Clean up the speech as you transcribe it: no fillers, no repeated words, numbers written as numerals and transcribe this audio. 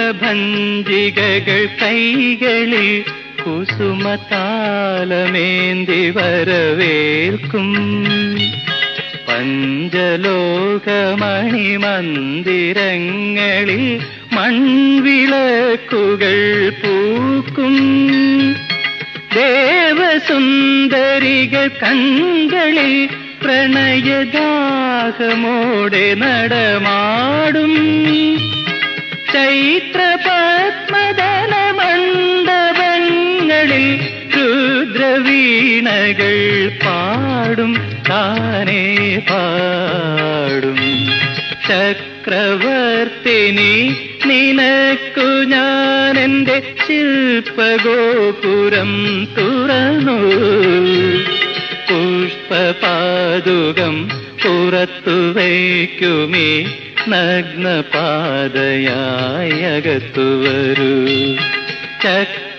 മധുരഭഞ്ജികകൾ കൈകളിൽ കുസുമതാലമേന്തി വരവേൽക്കും പഞ്ചലോകമണിമന്ദിരങ്ങളിൽ മൺവിളക്കുകൾ പൂക്കും ദേവസുന്ദരികൾ കൺകളിൽ പ്രണയദാഹമോടെ നടമാടും ചൈത്രപത്മദല മണ്ഡപങ്ങളിൽ രുദ്രവീണകൾ പാടും താനേ പാടും ചക്രവർത്തിനി നിനക്കു ഞാൻ എൻ്റെ ശില്പഗോപുരം തുറന്നു പുഷ്പപാദുകം പുറത്തു വയ്ക്കുമേ നഗ്നപാതയായി അകത്തു വരൂ